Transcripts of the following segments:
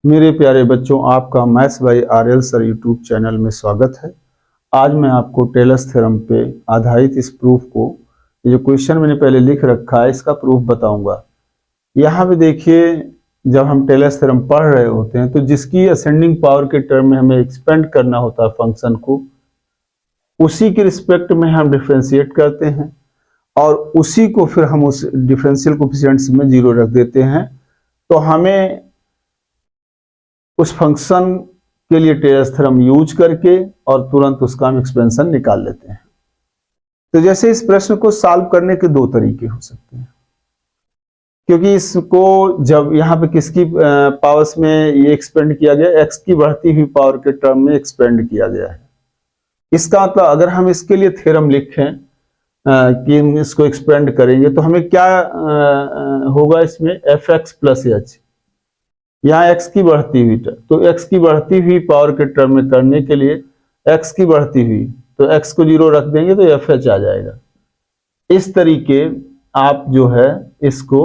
मेरे प्यारे बच्चों, आपका maths by RL sir YouTube channel में स्वागत है। आज मैं आपको टेलर्स थ्योरम पे आधारित इस प्रूफ को, ये जो क्वेश्चन मैंने पहले लिख रखा है, इसका प्रूफ बताऊंगा। यहाँ पे देखिए, जब हम टेलर्स थ्योरम पढ़ रहे होते हैं तो जिसकी असेंडिंग पावर के टर्म में हमें एक्सपेंड करना होता है फंक्शन को, उसी के रिस्पेक्ट में हम डिफ्रेंशिएट करते हैं और उसी को फिर हम उस डिफरेंशियल कोफिशिएंट्स में जीरो रख देते हैं। तो हमें उस फंक्शन के लिए टेलर्स थ्योरम यूज करके और तुरंत उसका हम एक्सपेंशन निकाल लेते हैं। तो जैसे इस प्रश्न को सॉल्व करने के दो तरीके हो सकते हैं, क्योंकि इसको जब यहाँ पे किसकी पावर्स में ये एक्सपेंड किया गया, एक्स की बढ़ती हुई पावर के टर्म में एक्सपेंड किया गया है। इसका मतलब अगर हम इसके लिए थ्योरम लिखें कि हम इसको एक्सपेंड करेंगे तो हमें क्या होगा, इसमें एफ एक्स प्लस एच, यहाँ x की बढ़ती हुई टर्म, तो x की बढ़ती हुई पावर के टर्म में करने के लिए x की बढ़ती हुई, तो x को जीरो रख देंगे तो एफ एच आ जाएगा। इस तरीके आप जो है इसको,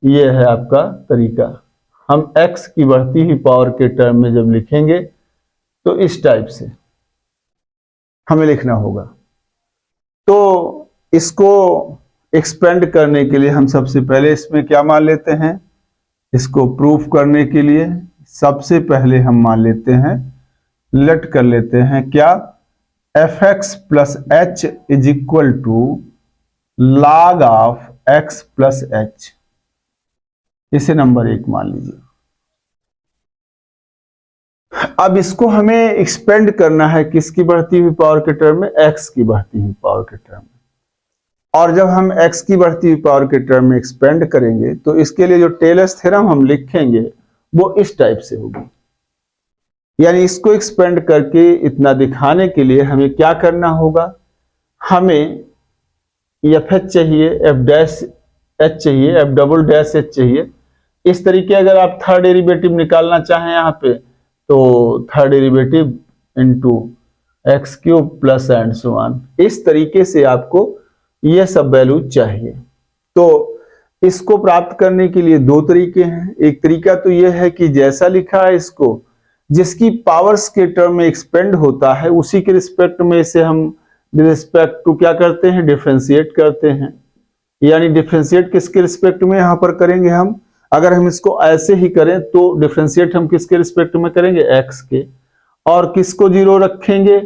ये है आपका तरीका। हम x की बढ़ती हुई पावर के टर्म में जब लिखेंगे तो इस टाइप से हमें लिखना होगा। तो इसको एक्सपेंड करने के लिए हम सबसे पहले इसमें क्या मान लेते हैं, इसको प्रूफ करने के लिए सबसे पहले हम मान लेते हैं, लेट कर लेते हैं क्या, f x plus H is equal to log of x plus h. इसे नंबर 1 मान लीजिए। अब इसको हमें एक्सपेंड करना है किसकी बढ़ती हुई पावर के टर्म में, एक्स की बढ़ती हुई पावर के टर्म में। और जब हम x की बढ़ती हुई पावर के टर्म में एक्सपेंड करेंगे तो इसके लिए जो टेलर्स थ्योरम हम लिखेंगे वो इस टाइप से होगी। यानी इसको एक्सपेंड करके इतना दिखाने के लिए हमें क्या करना होगा, हमें एफ एच चाहिए, एफ डैश एच चाहिए, एफ डबल डैश एच चाहिए। इस तरीके अगर आप थर्ड डेरिवेटिव निकालना चाहें यहाँ पे, तो third derivative into x cube plus and so on, इस तरीके से आपको ये सब वैल्यू चाहिए। तो इसको प्राप्त करने के लिए दो तरीके हैं। एक तरीका तो ये है कि जैसा लिखा है इसको, जिसकी पावर्स के टर्म में एक्सपेंड होता है उसी के रिस्पेक्ट में इसे हम रिस्पेक्ट टू क्या करते हैं, डिफरेंशिएट करते हैं। यानी डिफरेंशिएट किसके रिस्पेक्ट में यहां पर करेंगे हम, अगर हम इसको ऐसे ही करें तो डिफरेंशिएट हम किसके रिस्पेक्ट में करेंगे, एक्स के। और किसको जीरो रखेंगे,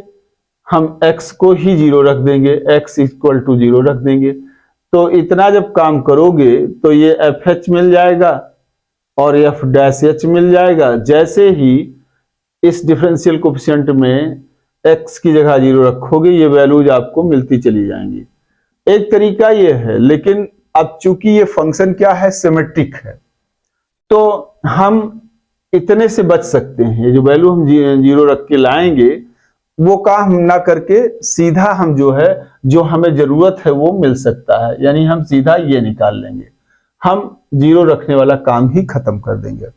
हम x को ही जीरो रख देंगे, x इक्वल टू जीरो रख देंगे। तो इतना जब काम करोगे तो ये एफ एच मिल जाएगा और एफ डैश एच मिल जाएगा। जैसे ही इस डिफरेंशियल कोफिशिएंट में x की जगह जीरो रखोगे, ये वैल्यूज आपको मिलती चली जाएंगी। एक तरीका ये है, लेकिन अब चूंकि ये फंक्शन क्या है, सिमेट्रिक है, तो हम इतने से बच सकते हैं। ये जो वैल्यू हम जीरो रख के लाएंगे वो काम ना करके सीधा हम जो है, जो हमें जरूरत है वो मिल सकता है, यानी हम सीधा ये निकाल लेंगे, हम जीरो रखने वाला काम ही खत्म कर देंगे।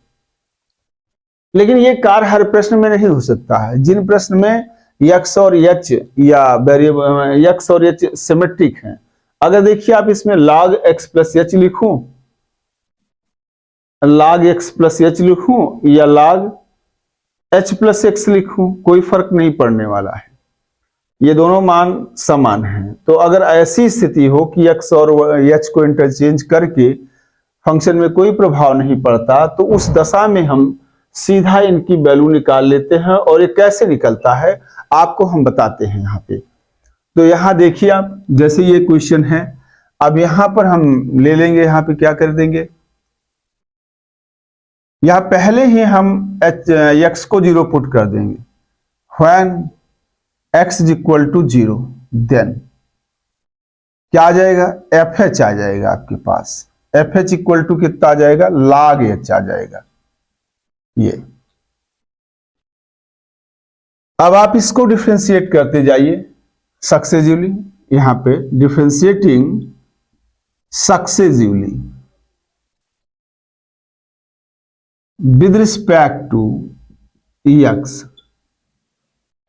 लेकिन ये कार्य हर प्रश्न में नहीं हो सकता है। जिन प्रश्न में यक्स और एच या वेरिएबल यक्स और एच सिमेट्रिक हैं, अगर देखिए आप इसमें log x प्लस एच लिखूं, log x प्लस एच लिखूं या log h प्लस एक्स लिखूं, कोई फर्क नहीं पड़ने वाला है, ये दोनों मान समान हैं। तो अगर ऐसी स्थिति हो कि x और h को इंटरचेंज करके फंक्शन में कोई प्रभाव नहीं पड़ता, तो उस दशा में हम सीधा इनकी वैल्यू निकाल लेते हैं। और ये कैसे निकलता है आपको हम बताते हैं यहाँ पे। तो यहाँ देखिए आप, जैसे ये क्वेश्चन है, अब यहाँ पर हम ले लेंगे, यहाँ पे क्या कर देंगे, यहां पहले ही हम x को जीरो पुट कर देंगे। When x is equal to zero, then क्या आ जाएगा, एफ एच आ जाएगा आपके पास। एफ एच इक्वल टू कितना आ जाएगा, log h आ जाएगा। ये अब आप इसको डिफरेंशिएट करते जाइए सक्सेसिवली, यहां पे differentiating successively with respect to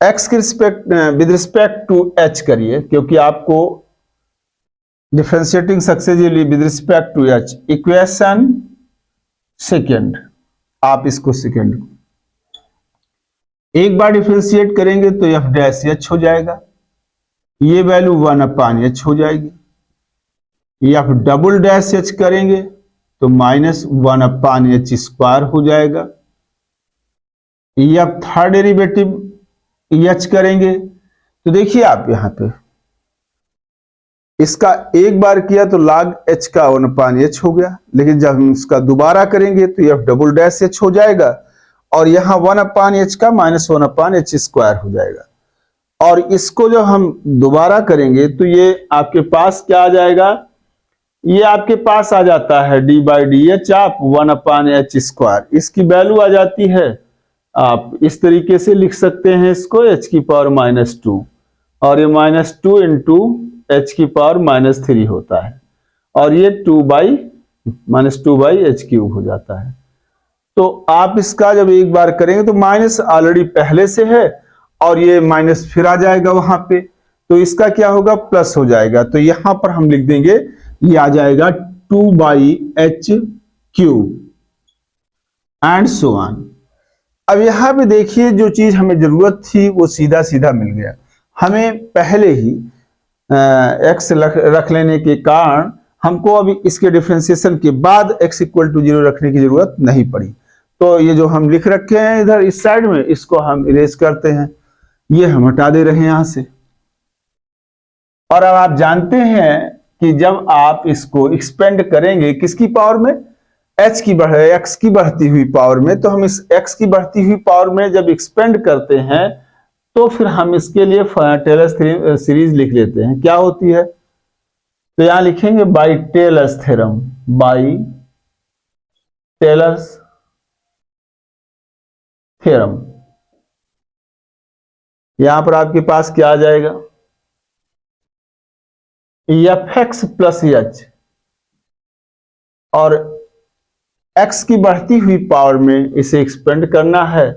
X के respect with respect to H करिए, क्योंकि आपको differentiating successively with respect to H equation second, आप इसको सेकेंड एक बार डिफरेंशिएट करेंगे तो एफ डैश एच हो जाएगा, ये वैल्यू 1/h हो जाएगी। एफ डबल डैश एच करेंगे तो -1/h² हो जाएगा। एफ थर्ड डेरिवेटिव एच करेंगे तो देखिए आप यहां पे इसका एक बार किया तो log h का 1/h हो गया, लेकिन जब हम इसका दोबारा करेंगे तो एफ डबल डैश एच हो जाएगा और यहां 1/h का -1/h² हो जाएगा। और इसको जब हम दोबारा करेंगे तो ये आपके पास क्या आ जाएगा, ये आपके पास आ जाता है d/dh आप 1/h²। इसकी वैल्यू आ जाती है, आप इस तरीके से लिख सकते हैं इसको h⁻², और ये -2 इंटू h⁻³ होता है, और ये 2/-2/h³ हो जाता है। तो आप इसका जब एक बार करेंगे तो माइनस ऑलरेडी पहले से है और ये माइनस फिर आ जाएगा वहां पे, तो इसका क्या होगा, प्लस हो जाएगा। तो यहां पर हम लिख देंगे, ये आ जाएगा 2/h³ एंड सो ऑन। अब यहां पे देखिए जो चीज हमें जरूरत थी वो सीधा सीधा मिल गया। हमें पहले ही x रख लेने के कारण हमको अभी इसके डिफरेंशिएशन के बाद x = 0 रखने की जरूरत नहीं पड़ी। तो ये जो हम लिख रखे हैं इधर इस साइड में, इसको हम इरेज करते हैं, ये हम हटा दे रहे हैं यहां से। और अब आप जानते हैं कि जब आप इसको एक्सपेंड करेंगे किसकी पावर में, x की बढ़ती हुई पावर में, तो हम इस x की बढ़ती हुई पावर में जब एक्सपेंड करते हैं तो फिर हम इसके लिए टेलर्स सीरीज लिख लेते हैं। क्या होती है, तो यहां लिखेंगे by Taylor's theorem, by Taylor's theorem. यहां पर आपके पास क्या आ जाएगा, fx + h, और x की बढ़ती हुई पावर में इसे एक्सपेंड करना है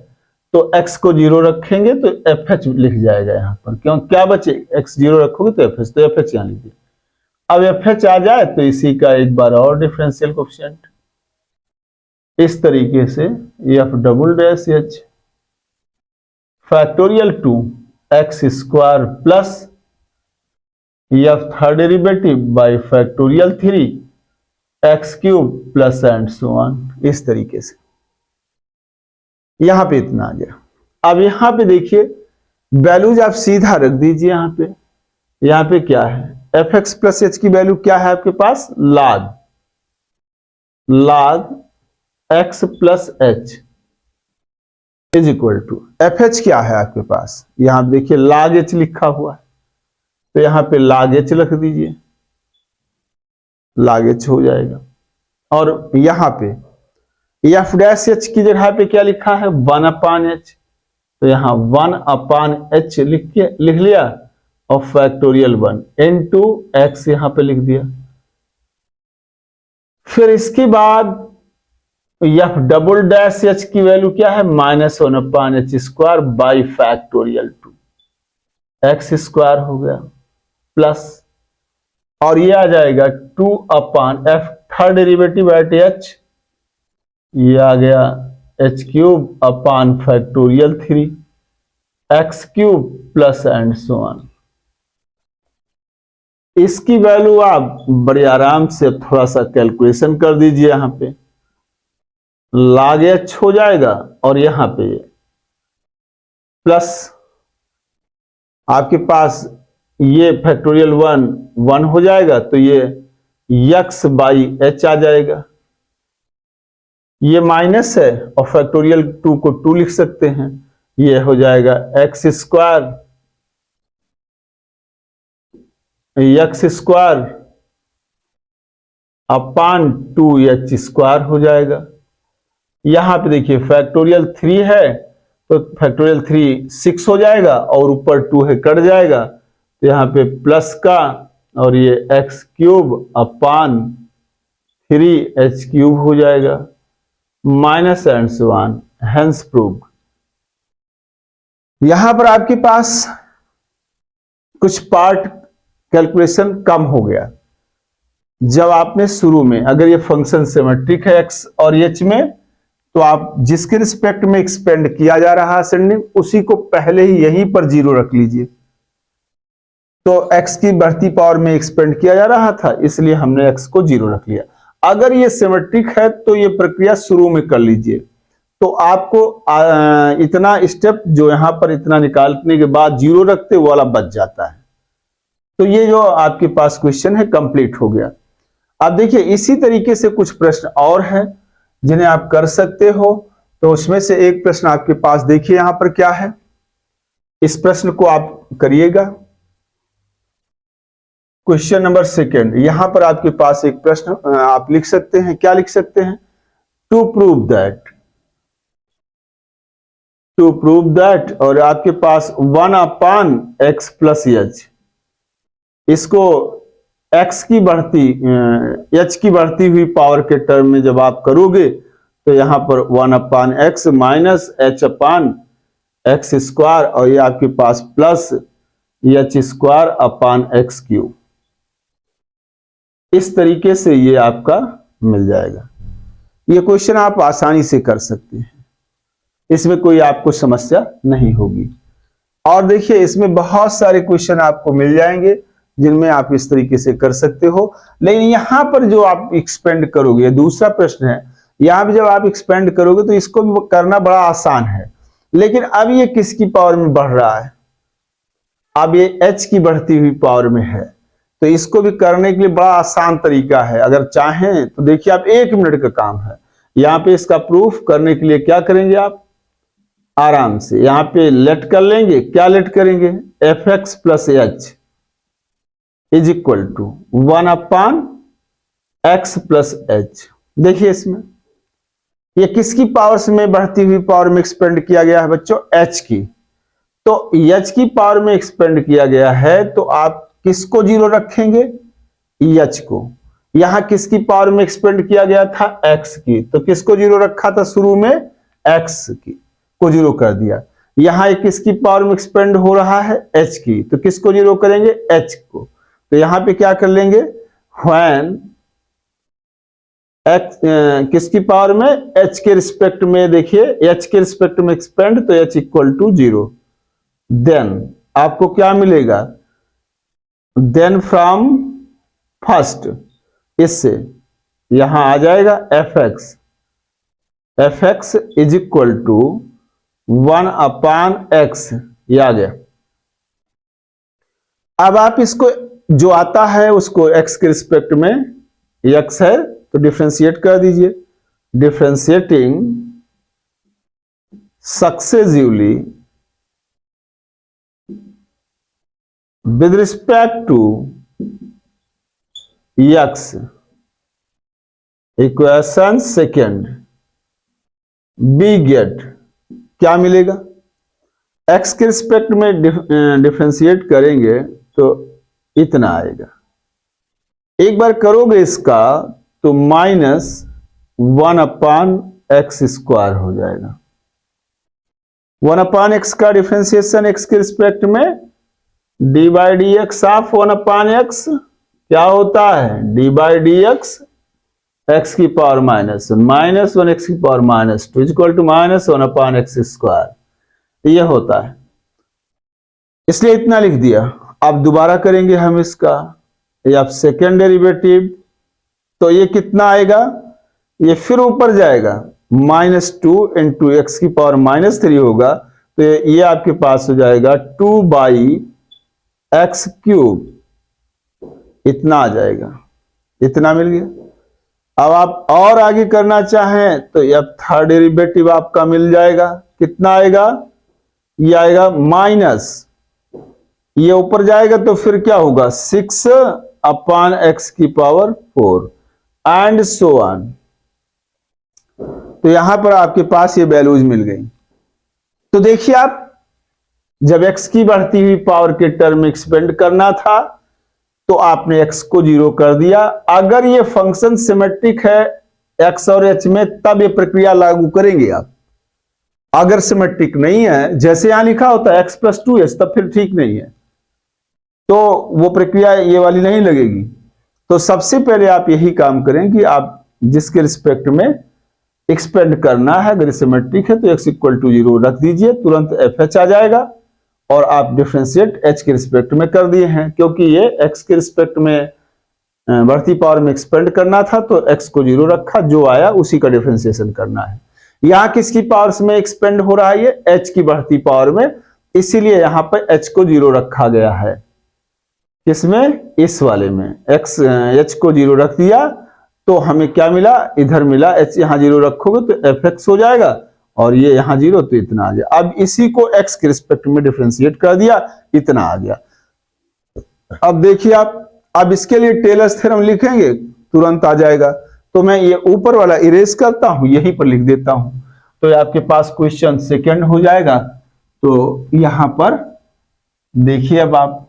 तो x को 0 रखेंगे तो fh लिख जाएगा यहां पर। क्यों, क्या बचे, x 0 रखोगे तो fh, तो fh यहां लीजिए। अब fh आ जाए तो इसी का एक बार और डिफरेंशियल कोएफिशिएंट इस तरीके से f double dash h factorial 2x² plus f third derivative by factorial 3x³ plus and so on, इस तरीके से। यहां पे इतना आ गया। अब यहां पे देखिए वैल्यूज आप सीधा रख दीजिए यहां पे क्या है, fx + h की वैल्यू क्या है आपके पास, log x + h is equal to fh क्या है आपके पास, यहां देखिए log h लिखा हुआ है, तो यहां पे log h रख दीजिए, log h हो जाएगा। और यहां पे f डैश h की जगह पे क्या लिखा है, 1/h, तो यहां 1/h लिख लिया और फैक्टोरियल 1 इनटू x यहां पे लिख दिया। फिर इसके बाद f डबल डैश h की वैल्यू क्या है, -1/h² बाई फैक्टोरियल 2x² हो गया प्लस, और ये आ जाएगा 2/f third derivative eight h, ये आ गया h³ factorial 3x³ plus and so on. इसकी वैल्यू आप बड़े आराम से थोड़ा सा कैलकुलेशन कर दीजिए, यहां पे log h हो जाएगा और यहां पे प्लस आपके पास ये फैक्टोरियल 1 हो जाएगा, तो ये x/h आ जाएगा, ये माइनस है और फैक्टोरियल 2 को 2 लिख सकते हैं, ये हो जाएगा x² अपान 2h² हो जाएगा। यहां पे देखिए फैक्टोरियल 3 है तो फैक्टोरियल 3 6 हो जाएगा और ऊपर 2 है कट जाएगा, तो यहां पे प्लस का और ये x³ अपान 3h³ हो जाएगा, minus and so on, hence proved. यहां पर आपके पास कुछ पार्ट कैलकुलेशन कम हो गया, जब आपने शुरू में अगर ये फंक्शन सिमेट्रिक है x और h में, तो आप जिसके रिस्पेक्ट में एक्सपेंड किया जा रहा है असेंडिंग, उसी को पहले ही यहीं पर 0 रख लीजिए। तो x की बढ़ती पावर में एक्सपेंड किया जा रहा था, इसलिए हमने x को 0 रख लिया। अगर ये सिमेट्रिक है तो ये प्रक्रिया शुरू में कर लीजिए, तो आपको इतना स्टेप जो यहां पर इतना निकालने के बाद 0 रखते वो वाला बच जाता है। तो ये जो आपके पास क्वेश्चन है कंप्लीट हो गया। अब देखिए इसी तरीके से कुछ प्रश्न और हैं जिन्हें आप कर सकते हो। तो उसमें से एक प्रश्न आपके पास देखिए यहां पर क्या है, इस प्रश्न को आप करिएगा। क्वेश्चन नंबर 2, यहां पर आपके पास एक प्रश्न आप लिख सकते हैं, क्या लिख सकते हैं, टू प्रूव दैट, और आपके पास 1/x प्लस h, इसको x की बढ़ती h की बढ़ती हुई पावर के टर्म में जब आप करोगे तो यहां पर 1/x माइनस h/x स्क्वायर, और ये आपके पास प्लस h²/x³, इस तरीके से ये आपका मिल जाएगा। ये क्वेश्चन आप आसानी से कर सकते हैं, इसमें कोई आपको समस्या नहीं होगी। और देखिए इसमें बहुत सारे क्वेश्चन आपको मिल जाएंगे जिनमें आप इस तरीके से कर सकते हो। लेकिन यहां पर जो आप एक्सपेंड करोगे, दूसरा प्रश्न है, यहां पर जब आप एक्सपेंड करोगे तो इसको भी करना बड़ा आसान है। लेकिन अब ये किसकी पावर में बढ़ रहा है, अब ये h की बढ़ती हुई पावर में है, तो इसको भी करने के लिए बड़ा आसान तरीका है। अगर चाहें तो देखिए आप 1 मिनट का काम है। यहां पे इसका प्रूफ करने के लिए क्या करेंगे, आप आराम से यहां पे लेट कर लेंगे। क्या लेट करेंगे, fx plus h is equal to 1/x plus h। देखिए इसमें ये किसकी पावर में बढ़ती हुई पावर में एक्सपेंड किया गया है बच्चों, h की। तो h की पावर में एक्सपेंड किया गया है, तो आप किसको 0 रखेंगे, h को। यहां किसकी पावर में एक्सपेंड किया गया था, x की, तो किसको 0 रखा था शुरू में, x की को 0 कर दिया। यहां एक किसकी पावर में एक्सपेंड हो रहा है, h की, तो किसको 0 करेंगे, h को। तो यहां पे क्या कर लेंगे, व्हेन x किसकी पावर में, h के रिस्पेक्ट में, देखिए h के रिस्पेक्ट में एक्सपेंड, तो h इक्वल टू 0। देन आपको क्या मिलेगा, देन फ्रॉम फर्स्ट, इससे यहां आ जाएगा fx is equal to 1/x, ये आ गया। अब आप इसको जो आता है उसको x के रिस्पेक्ट में, x है तो डिफरेंशिएट कर दीजिए। Differentiating successively with respect to x, equation second, we get क्या मिलेगा, x के रिस्पेक्ट में डिफरेंशिएट करेंगे तो इतना आएगा। एक बार करोगे इसका तो -1/x² हो जाएगा। 1/x का डिफरेंशिएशन x के रिस्पेक्ट में d/dx ऑफ 1/x क्या होता है, d/dx x की पावर -1x की पावर -2 इक्वल टू -1/x², ये होता है। इसलिए इतना लिख दिया। अब दोबारा करेंगे हम इसका, ये अब सेकेंड डेरिवेटिव, तो ये कितना आएगा, ये फिर ऊपर जाएगा, -2 इंटू एक्स की पावर -3 होगा, तो ये आपके पास हो जाएगा 2/x³, इतना आ जाएगा, इतना मिल गया। अब आप और आगे करना चाहें तो अब थर्ड डेरिवेटिव आपका मिल जाएगा, कितना आएगा, ये आएगा माइनस, ये ऊपर जाएगा तो फिर क्या होगा 6/x की पावर 4 एंड सो ऑन। तो यहां पर आपके पास ये वैल्यूज मिल गई। तो देखिए आप जब x की बढ़ती हुई पावर के टर्म में एक्सपेंड करना था तो आपने x को 0 कर दिया। अगर ये फंक्शन सिमेट्रिक है x और h में तब ये प्रक्रिया लागू करेंगे आप। अगर सिमेट्रिक नहीं है, जैसे यहां लिखा होता है x + 2h, तब फिर ठीक नहीं है, तो वो प्रक्रिया ये वाली नहीं लगेगी। तो सबसे पहले आप यही काम करें कि आप जिसके रिस्पेक्ट में एक्सपेंड करना है, अगर सिमेट्रिक है तो x इक्वल टू 0 रख दीजिए, तुरंत एफ एच आ जाएगा और आप डिफरेंशिएट h के रिस्पेक्ट में कर दिए हैं। क्योंकि ये x के रिस्पेक्ट में बढ़ती पावर में एक्सपेंड करना था तो x को 0 रखा, जो आया उसी का डिफरेंशिएशन करना है। यहाँ किसकी पावर्स में एक्सपेंड हो रहा है, ये h की बढ़ती पावर में, इसीलिए यहाँ पर h को 0 रखा गया है। किसमें, इस वाले में h को 0 रख दिया तो हमें क्या मिला, इधर मिला h, यहाँ 0 रखोगे तो एफ एक्स हो जाएगा और ये यहाँ 0 तो इतना आ गया। अब इसी को x के रिस्पेक्ट में डिफरेंशिएट कर दिया, इतना आ गया। अब देखिए आप, अब इसके लिए टेलर्स थ्योरम लिखेंगे तुरंत आ जाएगा। तो मैं ये ऊपर वाला इरेज करता हूं, यहीं पर लिख देता हूं, तो ये आपके पास क्वेश्चन सेकंड हो जाएगा। तो यहां पर देखिए, अब आप,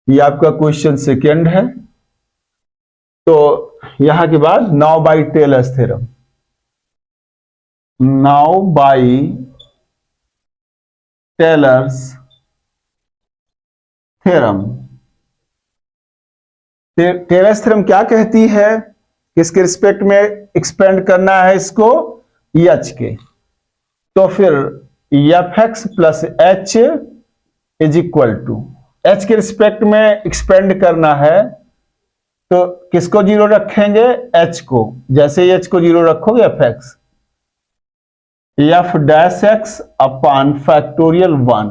ये आपका क्वेश्चन सेकंड है। तो यहां के बाद now by Taylor's theorem, now by Taylor's theorem. Taylor's theorem क्या कहती है, किसके रिस्पेक्ट में एक्सपेंड करना है इसको, एच के। तो फिर F x plus H is equal to, H के रिस्पेक्ट में एक्सपेंड करना है तो किसको 0 रखेंगे, एच को। जैसे एच को 0 रखोगे F X, F dash X upon factorial 1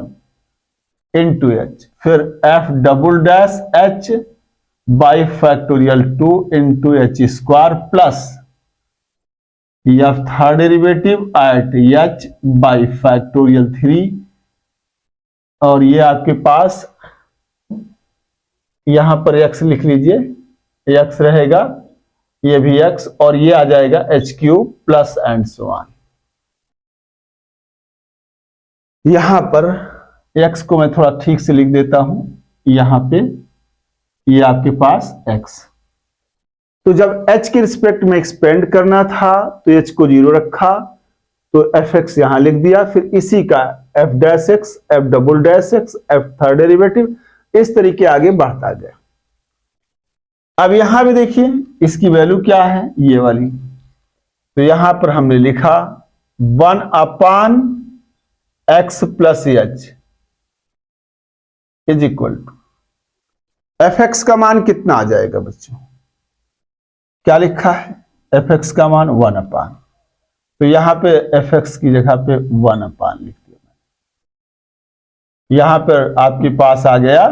into H, फिर F double dash H by factorial 2 into H square plus F third derivative at H by factorial 3, और ये आपके पास यहां पर x लिख लीजिए, x रहेगा, ये भी x, और ये आ जाएगा H cube plus and so on. यहां पर x को मैं थोड़ा ठीक से लिख देता हूं, यहां पे ये आपके पास x। तो जब h के रिस्पेक्ट में एक्सपेंड करना था तो h को 0 रखा, तो एफ एक्स यहां लिख दिया, फिर इसी का F dash x, F double dash x, F third derivative, इस तरीके आगे बढ़ता गया। अब यहां भी देखिए इसकी वैल्यू क्या है, ये वाली। तो यहां पर हमने लिखा 1 upon X plus H is equal to, F X का मान कितना आ जाएगा बच्चों, क्या लिखा है, एफ एक्स का मान 1 अपान, तो यहां पे एफ एक्स की जगह पे 1 अपान लिख दिया। यहां पर आपके पास आ गया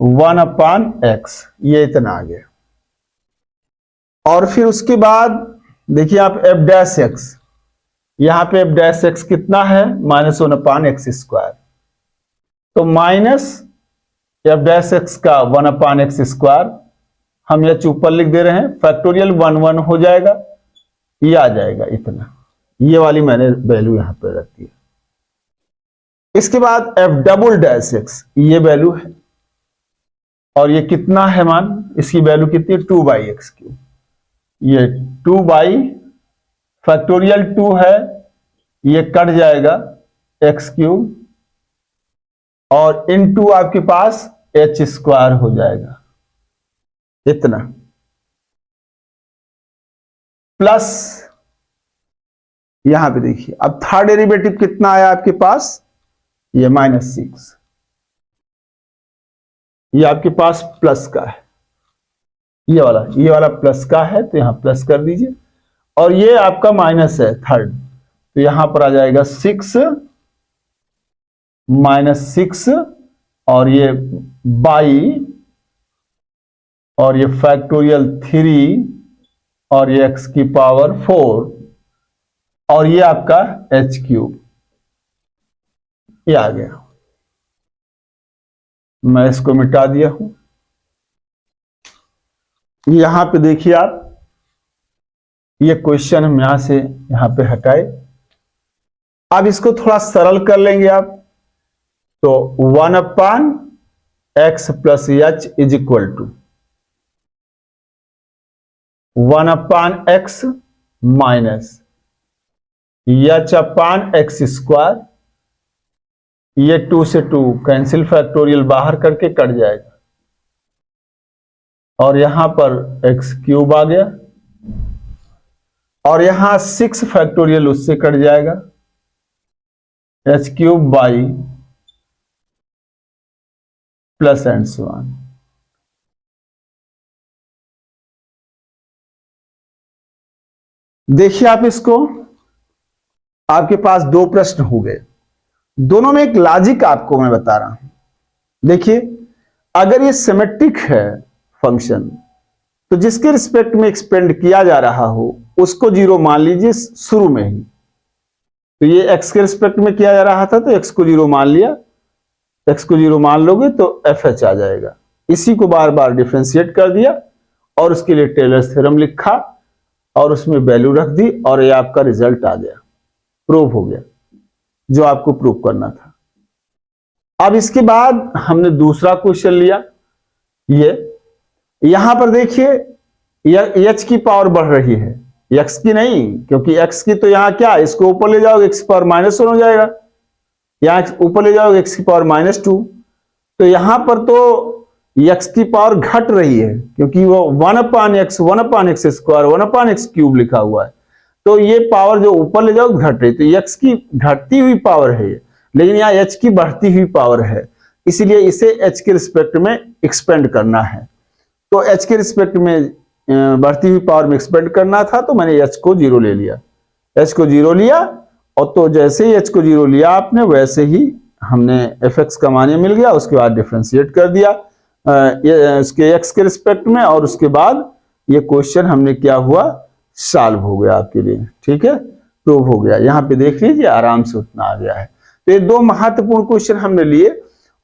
1 अपान एक्स, ये इतना आ गया। और फिर उसके बाद देखिए आप एफ डैश एक्स, यहां पे एफ डैश एक्स कितना है, -1 अपान एक्स स्क्वायर, तो माइनस एफ डैश एक्स का 1 अपान एक्स स्क्वायर, हम यह ऊपर लिख दे रहे हैं, फैक्टोरियल 1 1 हो जाएगा, ये आ जाएगा इतना, ये वाली मैंने वैल्यू यहां पर रख दी। इसके बाद एफ डबल डैश एक्स, ये वैल्यू है, और ये कितना है मान, इसकी वैल्यू कितनी है, 2 बाई एक्स क्यूब, ये 2 बाई फैक्टोरियल 2 है, ये कट जाएगा एक्स क्यूब, और इनटू आपके पास एच स्क्वायर हो जाएगा इतना, प्लस यहां पे देखिए अब थर्ड डेरिवेटिव कितना आया आपके पास, ये -6, ये आपके पास प्लस का है, ये वाला प्लस का है, तो यहां प्लस कर दीजिए, और ये आपका माइनस है थर्ड, तो यहां पर आ जाएगा 6 -6, और ये बाई, और ये फैक्टोरियल 3, और ये x की पावर 4, और ये आपका एच क्यूब, ये आ गया। मैं इसको मिटा दिया हूं। यहां पे देखिए आप, ये क्वेश्चन हम यहां से यहां पे हटाए। अब इसको थोड़ा सरल कर लेंगे आप, तो 1 upon X plus H is equal to 1 upon X minus H upon X square ये 2 से 2 कैंसिल, फैक्टोरियल बाहर करके कट जाएगा, और यहां पर एक्स क्यूब आ गया, और यहां 6 फैक्टोरियल उससे कट जाएगा, H cube by plus and so on. देखिए आप इसको, आपके पास दो प्रश्न हो गए, दोनों में एक लॉजिक आपको मैं बता रहा हूं। देखिए, अगर ये सिमेट्रिक है फंक्शन, तो जिसके रिस्पेक्ट में एक्सपेंड किया जा रहा हो उसको जीरो मान लीजिए शुरू में ही। तो ये एक्स के रिस्पेक्ट में किया जा रहा था, तो एक्स को जीरो मान लिया, एक्स को जीरो मान लोगे तो एफ एच आ जाएगा। इसी को बार बार डिफरेंशिएट कर दिया और उसके लिए टेलर्स थ्योरम लिखा और उसमें वैल्यू रख दी, और ये आपका रिजल्ट आ गया, प्रूव हो गया जो आपको प्रूव करना था। अब इसके बाद हमने दूसरा क्वेश्चन लिया, ये यहां पर देखिए एच की पावर बढ़ रही है, एक्स की नहीं, क्योंकि एक्स की तो यहां क्या, इसको ऊपर ले जाओगे एक्स की पावर -1 हो जाएगा, यहां ऊपर ले जाओगे एक्स की पावर -2, तो यहां पर तो एक्स की पावर घट रही है, क्योंकि वो 1/x 1/x square 1/x cube लिखा हुआ है, तो ये पावर जो ऊपर ले जाओ घट रही, तो एक्स की घटती हुई पावर है ये, लेकिन यहाँ एच की बढ़ती हुई पावर है, इसीलिए इसे एच के रिस्पेक्ट में एक्सपेंड करना है। तो एच के रिस्पेक्ट में बढ़ती हुई पावर में एक्सपेंड करना था, तो मैंने एच को जीरो ले लिया, एच को जीरो लिया, और तो जैसे ही एच को जीरो लिया आपने, वैसे ही हमने एफ एक्स का मान मिल गया, उसके बाद डिफरेंशिएट कर दिया इसके एक्स के रिस्पेक्ट में, और उसके बाद ये क्वेश्चन हमने क्या हुआ, सॉल्व हो गया आपके लिए, ठीक है, प्रूव हो गया। यहाँ पे देख लीजिए आराम से उतना आ गया है। तो ये दो महत्वपूर्ण क्वेश्चन हमने लिए,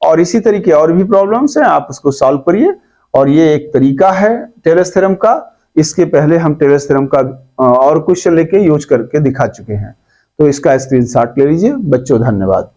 और इसी तरीके और भी प्रॉब्लम्स हैं, आप उसको सॉल्व करिए। और ये एक तरीका है टेलर्स थ्योरम का, इसके पहले हम टेलर्स थ्योरम का और क्वेश्चन लेके यूज करके दिखा चुके हैं, तो इसका स्क्रीनशॉट ले लीजिए। बच्चों धन्यवाद।